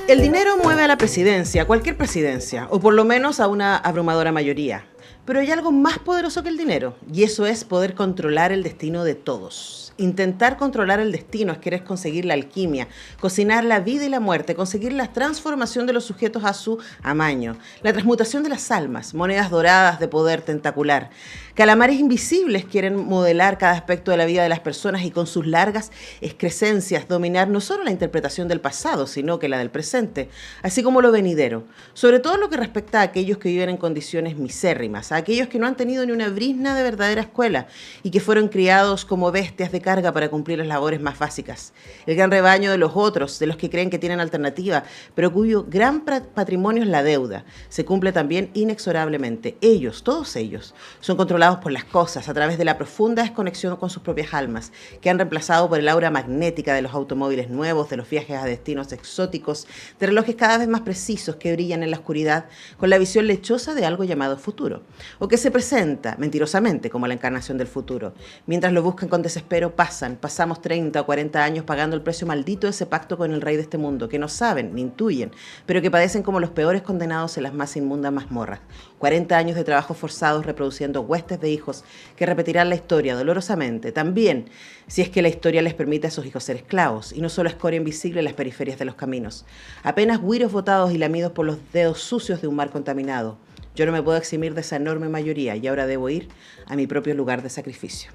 El dinero mueve a la presidencia, cualquier presidencia, o por lo menos a una abrumadora mayoría. Pero hay algo más poderoso que el dinero, y eso es poder controlar el destino de todos. Intentar controlar el destino es querer conseguir la alquimia, cocinar la vida y la muerte, conseguir la transformación de los sujetos a su amaño, la transmutación de las almas, monedas doradas de poder tentacular. Calamares invisibles quieren modelar cada aspecto de la vida de las personas y con sus largas excrescencias dominar no solo la interpretación del pasado, sino que la del presente, así como lo venidero. Sobre todo lo que respecta a aquellos que viven en condiciones misérrimas, a aquellos que no han tenido ni una brizna de verdadera escuela y que fueron criados como bestias de carga para cumplir las labores más básicas. El gran rebaño de los otros, de los que creen que tienen alternativa, pero cuyo gran patrimonio es la deuda, se cumple también inexorablemente. Ellos, todos ellos, son controlados por las cosas a través de la profunda desconexión con sus propias almas, que han reemplazado por el aura magnética de los automóviles nuevos, de los viajes a destinos exóticos, de relojes cada vez más precisos que brillan en la oscuridad con la visión lechosa de algo llamado futuro, o que se presenta mentirosamente como la encarnación del futuro. Mientras lo buscan con desespero, pasamos 30 o 40 años pagando el precio maldito de ese pacto con el rey de este mundo, que no saben ni intuyen, pero que padecen como los peores condenados en las más inmundas mazmorras. 40 años de trabajos forzados reproduciendo huestes de hijos que repetirán la historia dolorosamente, también si es que la historia les permite a esos hijos ser esclavos, y no solo escoria invisible en las periferias de los caminos. Apenas güiros botados y lamidos por los dedos sucios de un mar contaminado. Yo no me puedo eximir de esa enorme mayoría y ahora debo ir a mi propio lugar de sacrificio.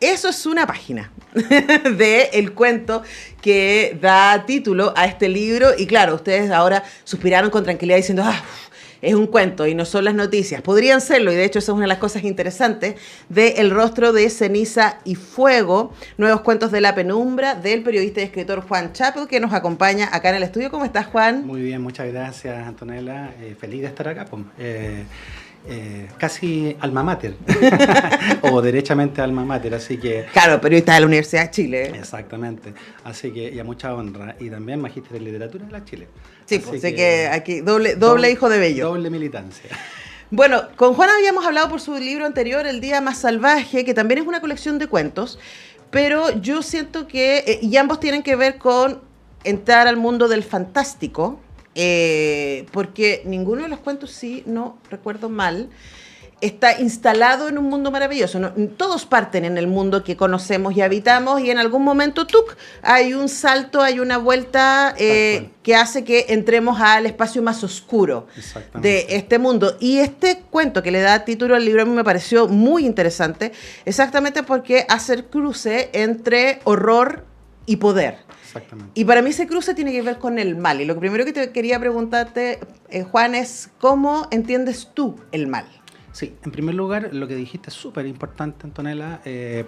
Eso es una página del cuento que da título a este libro. Y claro, ustedes ahora suspiraron con tranquilidad diciendo, es un cuento y no son las noticias. Podrían serlo, y de hecho esa es una de las cosas interesantes de El rostro de ceniza y fuego, nuevos cuentos de la penumbra, del periodista y escritor Juan Chappell, que nos acompaña acá en el estudio. ¿Cómo estás, Juan? Muy bien, muchas gracias, Antonella. Feliz de estar acá. Casi alma mater, o derechamente alma mater, así que... Claro, periodista de la Universidad de Chile. Exactamente, así que y a mucha honra, y también magíster en literatura de la Chile. Sí, pues sé que aquí doble hijo de Bello. Doble militancia. Bueno, con Juan habíamos hablado por su libro anterior, El día más salvaje, que también es una colección de cuentos, pero yo siento que, y ambos tienen que ver con entrar al mundo del fantástico, porque ninguno de los cuentos, si no recuerdo mal, está instalado en un mundo maravilloso. No, todos parten en el mundo que conocemos y habitamos, y en algún momento hay un salto, hay una vuelta que hace que entremos al espacio más oscuro de este mundo. Y este cuento que le da título al libro a mí me pareció muy interesante, exactamente porque hace el cruce entre horror y poder. Y para mí ese cruce tiene que ver con el mal. Y lo primero que te quería preguntarte, Juan, es ¿cómo entiendes tú el mal? Sí, en primer lugar, lo que dijiste es súper importante, Antonella,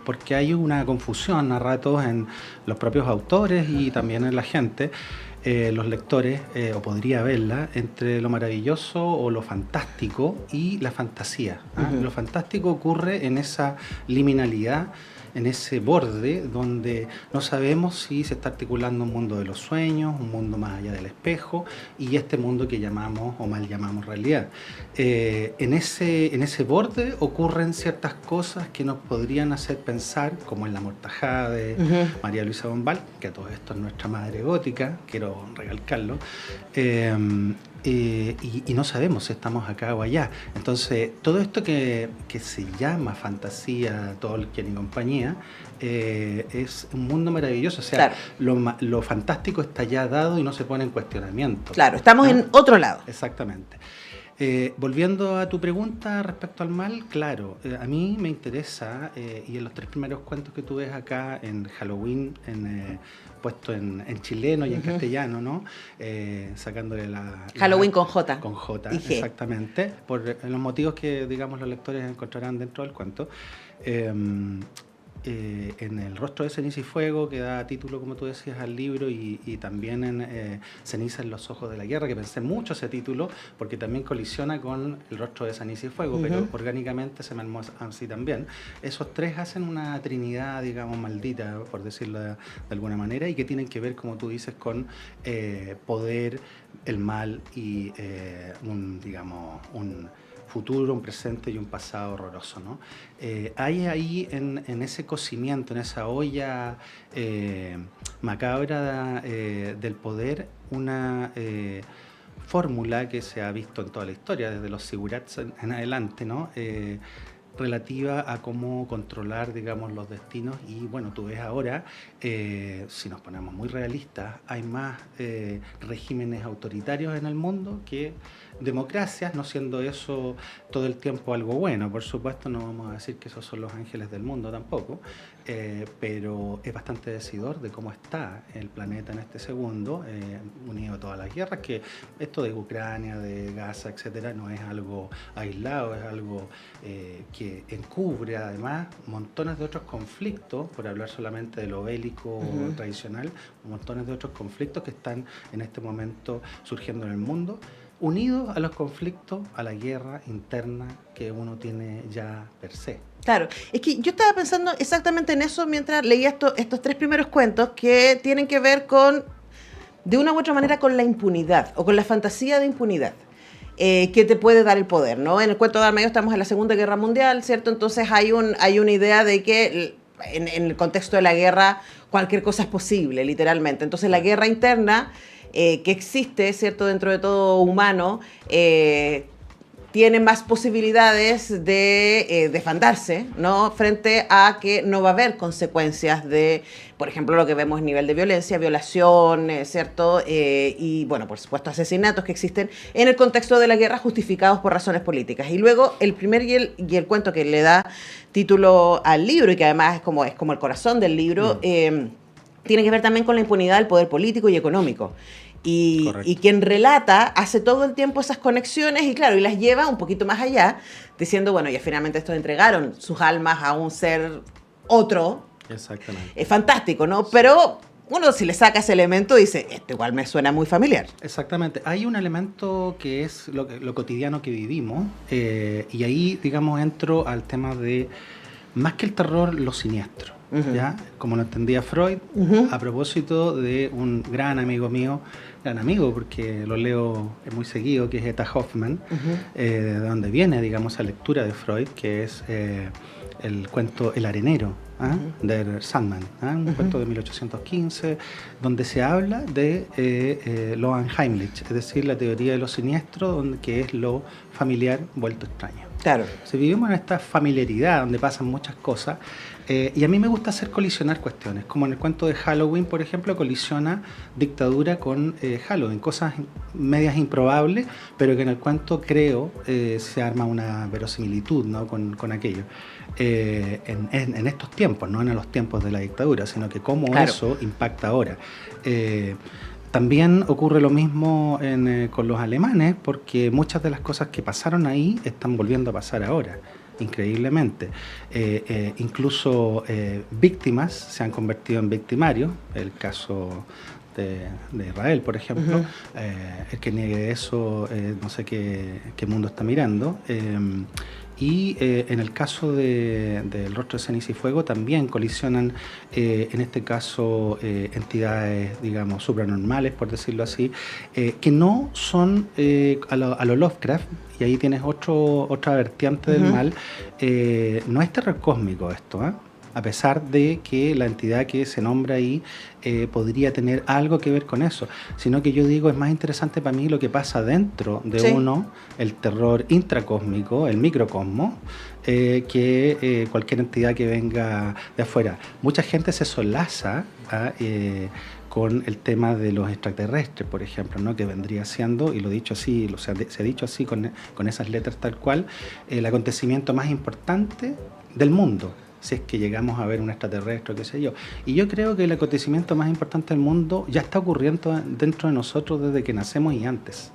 porque hay una confusión a ratos en los propios autores y también en la gente, los lectores, o podría haberla, entre lo maravilloso o lo fantástico y la fantasía. Lo fantástico ocurre en esa liminalidad, en ese borde donde no sabemos si se está articulando un mundo de los sueños, un mundo más allá del espejo, y este mundo que llamamos o mal llamamos realidad. En ese borde ocurren ciertas cosas que nos podrían hacer pensar, como en La mortajada de María Luisa Bombal, que a todo esto es nuestra madre gótica, quiero recalcarlo, y no sabemos si estamos acá o allá. Entonces, todo esto que se llama fantasía, Tolkien y compañía, es un mundo maravilloso. O sea, claro, lo fantástico está ya dado y no se pone en cuestionamiento. Claro, estamos en otro lado. Exactamente. Volviendo a tu pregunta respecto al mal, claro, a mí me interesa, y en los 3 primeros cuentos que tú ves acá en Halloween, puesto en chileno y en castellano, ¿no? Sacándole Halloween con J. Con J, y G. Exactamente, por los motivos que, digamos, los lectores encontrarán dentro del cuento. En El rostro de ceniza y fuego, que da título, como tú decías, al libro, y también en Ceniza en los ojos de la guerra, que pensé mucho ese título, porque también colisiona con El rostro de ceniza y fuego, pero orgánicamente se me armó así también. Esos 3 hacen una trinidad, digamos, maldita, por decirlo de alguna manera, y que tienen que ver, como tú dices, con poder, el mal y un futuro, un presente y un pasado horroroso, ¿no? Hay ahí en ese cocimiento, en esa olla macabra del poder, una fórmula que se ha visto en toda la historia, desde los sigurats en adelante, ¿no? Relativa a cómo controlar, digamos, los destinos. Y bueno, tú ves ahora, si nos ponemos muy realistas, hay más regímenes autoritarios en el mundo que democracias, no siendo eso todo el tiempo algo bueno. Por supuesto, no vamos a decir que esos son los ángeles del mundo tampoco, pero es bastante decidor de cómo está el planeta en este segundo, unido a todas las guerras, que esto de Ucrania, de Gaza, etcétera, no es algo aislado, es algo que encubre además montones de otros conflictos, por hablar solamente de lo bélico tradicional, montones de otros conflictos que están en este momento surgiendo en el mundo, unidos a los conflictos, a la guerra interna que uno tiene ya per se. Claro, es que yo estaba pensando exactamente en eso mientras leía estos 3 primeros cuentos que tienen que ver con, de una u otra manera, con la impunidad o con la fantasía de impunidad que te puede dar el poder, ¿no? En el cuento de Armayo estamos en la Segunda Guerra Mundial, ¿cierto? Entonces hay una idea de que en el contexto de la guerra cualquier cosa es posible, literalmente. Entonces la guerra interna que existe, ¿cierto?, dentro de todo humano, tiene más posibilidades de desfandarse, ¿no?, frente a que no va a haber consecuencias de, por ejemplo, lo que vemos a nivel de violencia, violación, ¿cierto?, y, bueno, por supuesto, asesinatos que existen en el contexto de la guerra justificados por razones políticas. Y luego el primer y el cuento que le da título al libro y que además es como el corazón del libro, tiene que ver también con la impunidad del poder político y económico. Y quien relata hace todo el tiempo esas conexiones y claro, y las lleva un poquito más allá, diciendo, bueno, ya finalmente estos entregaron sus almas a un ser otro. Exactamente. Es fantástico, ¿no? Pero uno, si le saca ese elemento, dice, esto igual me suena muy familiar. Exactamente. Hay un elemento que es lo cotidiano que vivimos, y ahí, digamos, entro al tema de, más que el terror, lo siniestro. ¿Ya? Como lo entendía Freud, a propósito de un gran amigo mío, gran amigo porque lo leo muy seguido, que es Eta Hoffman, de donde viene, digamos, esa lectura de Freud, que es el cuento El arenero, de Sandman, un cuento de 1815, donde se habla de Lohan Heimlich, es decir, la teoría de lo siniestro, que es lo familiar vuelto extraño. Claro. Si vivimos en esta familiaridad donde pasan muchas cosas, y a mí me gusta hacer colisionar cuestiones, como en el cuento de Halloween, por ejemplo, colisiona dictadura con Halloween, cosas medias improbables, pero que en el cuento, creo, se arma una verosimilitud, ¿no?, con aquello. En estos tiempos, no en los tiempos de la dictadura, sino que cómo eso impacta ahora. También ocurre lo mismo con los alemanes, porque muchas de las cosas que pasaron ahí están volviendo a pasar ahora, increíblemente. Incluso víctimas se han convertido en victimarios, el caso de Israel, por ejemplo. El que niegue eso, no sé qué mundo está mirando. Y en el caso del Rostro de Ceniza y Fuego también colisionan, en este caso, entidades, digamos, supranormales, por decirlo así, que no son a lo Lovecraft, y ahí tienes otra vertiente del mal. No es terror cósmico esto, a pesar de que la entidad que se nombra ahí podría tener algo que ver con eso, sino que yo digo, es más interesante para mí lo que pasa dentro de uno, el terror intracósmico, el microcosmos, que cualquier entidad que venga de afuera. Mucha gente se solaza con el tema de los extraterrestres, por ejemplo, ¿no?, que vendría siendo, y lo he dicho así, se ha dicho así con esas letras tal cual, el acontecimiento más importante del mundo, si es que llegamos a ver un extraterrestre, qué sé yo. Y yo creo que el acontecimiento más importante del mundo ya está ocurriendo dentro de nosotros desde que nacemos y antes.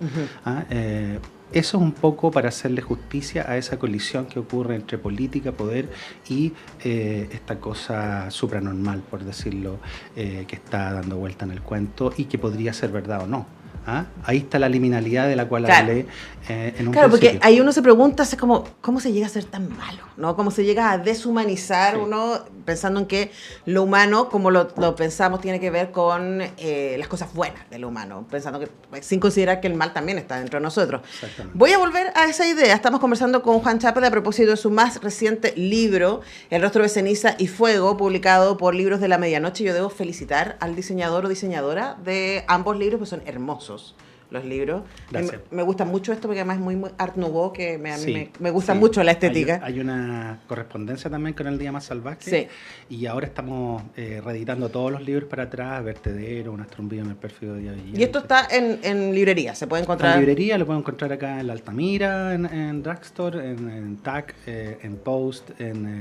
Eso es un poco para hacerle justicia a esa colisión que ocurre entre política, poder y esta cosa supranormal, por decirlo, que está dando vuelta en el cuento y que podría ser verdad o no. ¿Ah? Ahí está la liminalidad de la cual Claro. hablé en un Claro, porque principio. ahí uno se pregunta, es como, ¿cómo se llega a ser tan malo? ¿No? ¿Cómo se llega a deshumanizar uno pensando en que lo humano, como lo pensamos, tiene que ver con las cosas buenas de lo humano? Pensando que, sin considerar que el mal también está dentro de nosotros. Exactamente. Voy a volver a esa idea. Estamos conversando con Juan Chappell a propósito de su más reciente libro, El rostro de ceniza y fuego, publicado por Libros de la Medianoche. Yo debo felicitar al diseñador o diseñadora de ambos libros, pues son hermosos los libros. Gracias. Me gusta mucho esto porque además es muy Art Nouveau, que a mí Sí, me gusta sí. mucho la estética. Hay una correspondencia también con El Día Más Salvaje. Sí. Y ahora estamos reeditando todos los libros para atrás, Vertedero, Un Astrumbío en el pérfido día de Y esto está en librería, se puede encontrar. En librería, lo pueden encontrar acá en la Altamira, en Drugstore, en TAC, en Post,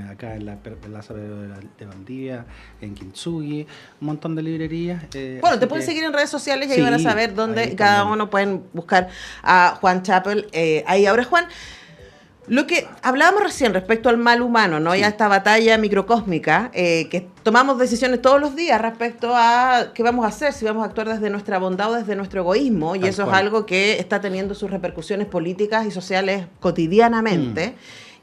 acá en la Plaza de Valdivia, en Kintsugi, un montón de librerías. Bueno, te pueden seguir en redes sociales y ahí Sí, van a saber dónde ahí cada también. uno pueden buscar a Juan Chappell. Ahí ahora, Juan, lo que hablábamos recién respecto al mal humano, ¿no? Sí. Ya esta batalla microcósmica, que tomamos decisiones todos los días respecto a qué vamos a hacer, si vamos a actuar desde nuestra bondad o desde nuestro egoísmo, y Tal eso cual. es algo que está teniendo sus repercusiones políticas y sociales cotidianamente.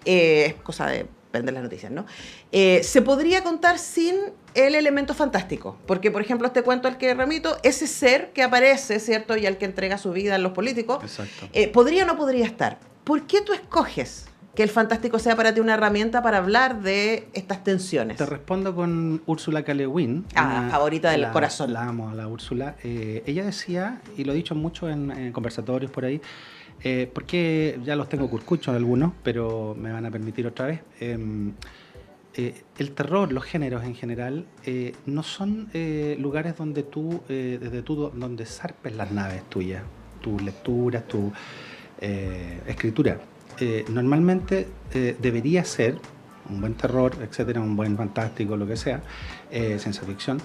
Es cosa de prender las noticias, ¿no? Se podría contar sin el elemento fantástico, porque por ejemplo este cuento al que remito, ese ser que aparece, ¿cierto? Y al que entrega su vida en los políticos, Exacto. ¿podría o no podría estar? ¿Por qué tú escoges que el fantástico sea para ti una herramienta para hablar de estas tensiones? Te respondo con Úrsula K. Le Guin. Favorita del corazón. La amo, a la Úrsula. Ella decía, y lo he dicho mucho en conversatorios por ahí, porque ya los tengo curcuchos algunos, pero me van a permitir otra vez. El terror, los géneros en general, no son lugares donde donde zarpes las naves tuyas, tus lecturas, tu escritura. Normalmente debería ser un buen terror, etcétera, un buen fantástico, lo que sea, ciencia ficción,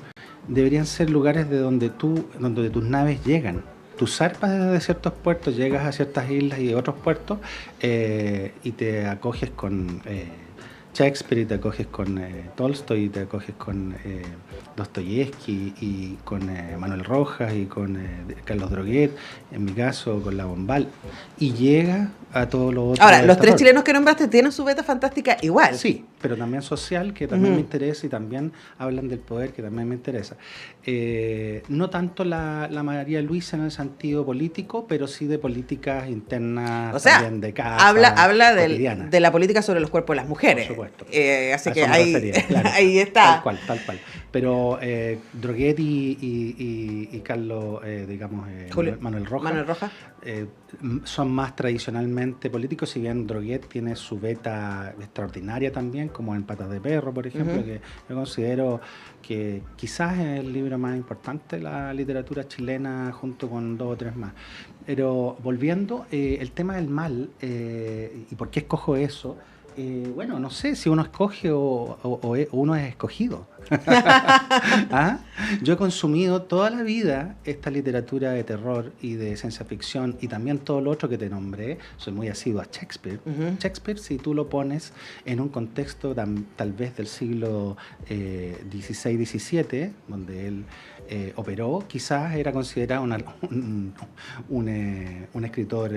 deberían ser lugares donde tus naves llegan. Tú zarpas desde ciertos puertos, llegas a ciertas islas y otros puertos y te acoges con Shakespeare, y te acoges con Tolstoy, y te acoges con Dostoyevsky, y con Manuel Rojas, y con Carlos Droguet, en mi caso con La Bombal, y llega a todo lo otro. Ahora, del los tres terror. chilenos que nombraste tienen su beta fantástica igual. Sí, pero también social, que también me interesa, y también hablan del poder, que también me interesa. No tanto la María Luisa en el sentido político, pero sí de políticas internas, O sea, también de casa, habla cotidiana. de la política sobre los cuerpos de las mujeres. Por supuesto. Así A que eso me ahí, refería, claro. ahí está. Tal cual. Pero Droguet y Carlos, digamos, Manuel Rojas, Manuel Rojas. son más tradicionalmente políticos, si bien Droguet tiene su beta extraordinaria también, como en Patas de Perro, por ejemplo, que yo considero que quizás es el libro más importante de la literatura chilena, junto con 2 o 3 más. Pero volviendo, el tema del mal, y por qué escojo eso, bueno, no sé si uno escoge o uno es escogido. ¿Ah? Yo he consumido toda la vida esta literatura de terror y de ciencia ficción, y también todo lo otro que te nombré. Soy muy asiduo a Shakespeare. Shakespeare, si tú lo pones en un contexto tal vez del siglo XVI-XVII, donde él operó, quizás era considerado un escritor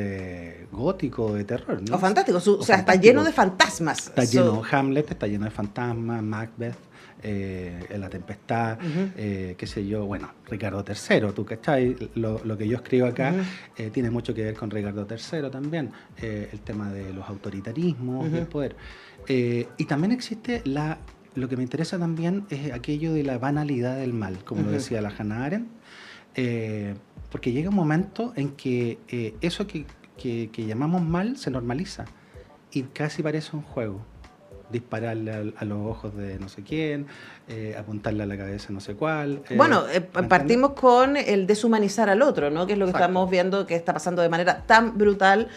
gótico de terror, ¿no? O fantástico, o sea, está fantástico. lleno de fantasmas. Está lleno, Hamlet está lleno de fantasmas, Macbeth, La Tempestad, qué sé yo, bueno, Ricardo III, ¿tú cachai? Lo que yo escribo acá tiene mucho que ver con Ricardo III también, el tema de los autoritarismos y el poder. Y también existe lo que me interesa también es aquello de la banalidad del mal, como lo decía la Hannah Arendt, porque llega un momento en que eso que llamamos mal se normaliza y casi parece un juego. Dispararle a los ojos de no sé quién, apuntarle a la cabeza no sé cuál. Bueno, ¿me partimos con el deshumanizar al otro, ¿no? Que es lo que Exacto. estamos viendo que está pasando de manera tan brutal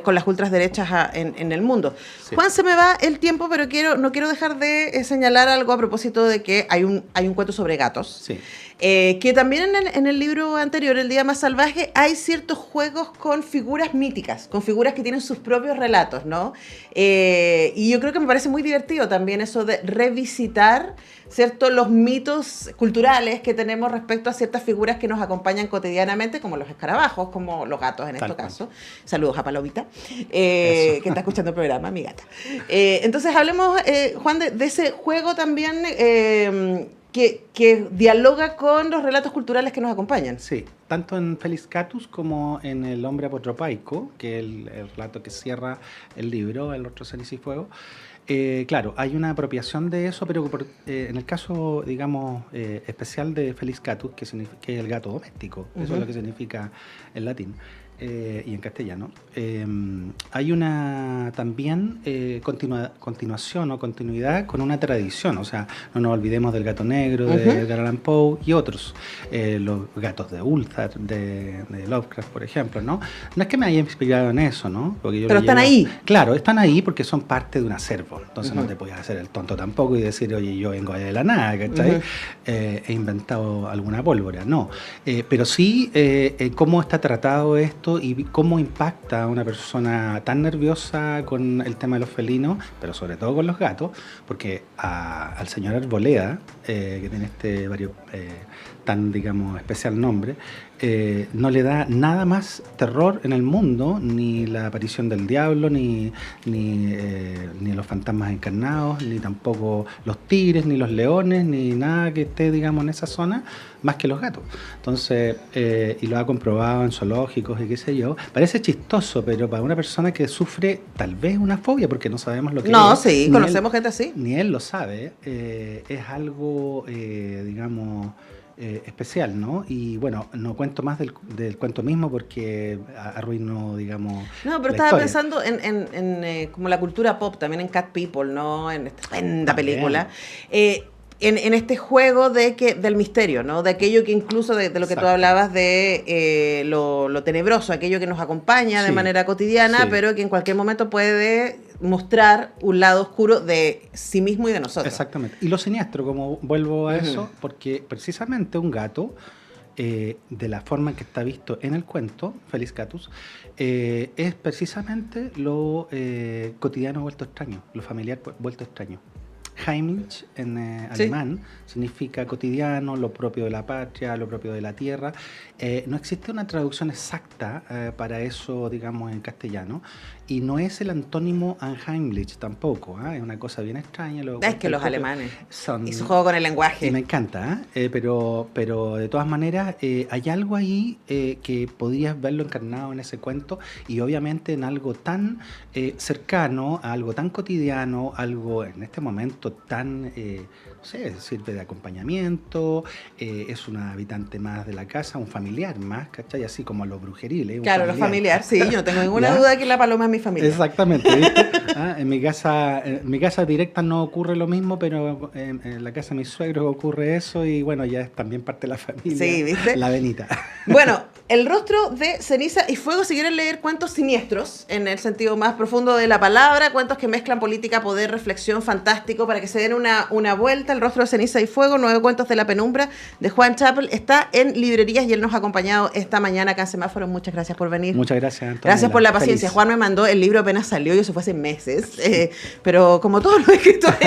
con las ultraderechas en el mundo. Sí. Juan, se me va el tiempo, pero no quiero dejar de señalar algo a propósito de que hay un cuento sobre gatos. Sí. Que también en el libro anterior, El Día Más Salvaje, hay ciertos juegos con figuras míticas, con figuras que tienen sus propios relatos, ¿no? Y yo creo que me parece muy divertido también eso de revisitar, ¿cierto?, los mitos culturales que tenemos respecto a ciertas figuras que nos acompañan cotidianamente, como los escarabajos, como los gatos en este caso. Saludos a Palomita, que está escuchando el programa, mi gata. Entonces hablemos, Juan, de ese juego también que dialoga con los relatos culturales que nos acompañan. Sí, tanto en Felis Catus como en El hombre apotropaico, que es el relato que cierra el libro, El rostro, ceniza y fuego. Claro, hay una apropiación de eso, pero en el caso, digamos, especial de Felis Catus, que es el gato doméstico, eso es lo que significa en latín. Y en castellano, hay una también continuación o continuidad con una tradición, o sea, no nos olvidemos del gato negro de Edgar Allan Poe y otros, los gatos de Ulthar, de Lovecraft, por ejemplo, ¿no? No es que me haya inspirado en eso, ¿no? Porque yo pero están ahí. Claro, están ahí porque son parte de un acervo, entonces no te puedes hacer el tonto tampoco y decir, oye, yo vengo de la nada, ¿cachai? He inventado alguna pólvora, no. Pero sí, cómo está tratado esto y cómo impacta a una persona tan nerviosa con el tema de los felinos, pero sobre todo con los gatos, porque al señor Arboleda, que tiene este tan, digamos, especial nombre, no le da nada más terror en el mundo, ni la aparición del diablo, ni los fantasmas encarnados, ni tampoco los tigres, ni los leones, ni nada que esté, digamos, en esa zona, más que los gatos. Entonces, y lo ha comprobado en zoológicos y qué sé yo, parece chistoso, pero para una persona que sufre tal vez una fobia, porque no sabemos lo que es. No, sí, conocemos gente así. Ni él lo sabe, es algo, digamos, especial, ¿no? Y bueno, no cuento más del cuento mismo porque arruino, digamos. No, pero estaba pensando en como la cultura pop, también en Cat People, ¿no? En esta estupenda película. En este juego del misterio, ¿no? De aquello que incluso de lo que tú hablabas de lo tenebroso, aquello que nos acompaña de manera cotidiana, pero que en cualquier momento puede mostrar un lado oscuro de sí mismo y de nosotros. Exactamente. Y lo siniestro, como vuelvo a eso, porque precisamente un gato, de la forma en que está visto en el cuento, Felis Catus, es precisamente lo cotidiano vuelto extraño, lo familiar vuelto extraño. Heimlich en alemán significa cotidiano, lo propio de la patria, lo propio de la tierra. No existe una traducción exacta para eso, digamos, en castellano, y no es el antónimo Unheimlich tampoco. Es una cosa bien extraña. Es que los alemanes y su juego con el lenguaje. Y me encanta, pero de todas maneras hay algo ahí que podrías verlo encarnado en ese cuento y obviamente en algo tan cercano, algo tan cotidiano, algo en este momento tan, no sé, sirve de acompañamiento, es un habitante más de la casa, un familiar más, ¿cachai? Así como lo brujeril. Claro, lo familiar, sí, yo no tengo ninguna duda que la paloma es mi familia. Exactamente, ¿viste? En mi casa directa no ocurre lo mismo, pero en la casa de mis suegros ocurre eso y bueno, ya es también parte de la familia. Sí, ¿viste? La venita. Bueno, El rostro de ceniza y fuego, si quieren leer cuentos siniestros, en el sentido más profundo de la palabra, cuentos que mezclan política, poder, reflexión, fantástico, para que se den una vuelta. El rostro de ceniza y fuego, 9 cuentos de la penumbra, de Juan Chappell, está en librerías y él nos ha acompañado esta mañana acá en Semáforo. Muchas gracias por venir. Muchas gracias, Antonella. Gracias por la paciencia. Feliz. Juan me mandó el libro apenas salió y eso fue hace meses, pero como todos los escritores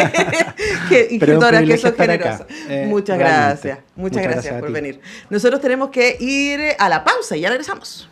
escritoras que son generosas. Muchas gracias por venir. Nosotros tenemos que ir a la pausa y ya regresamos.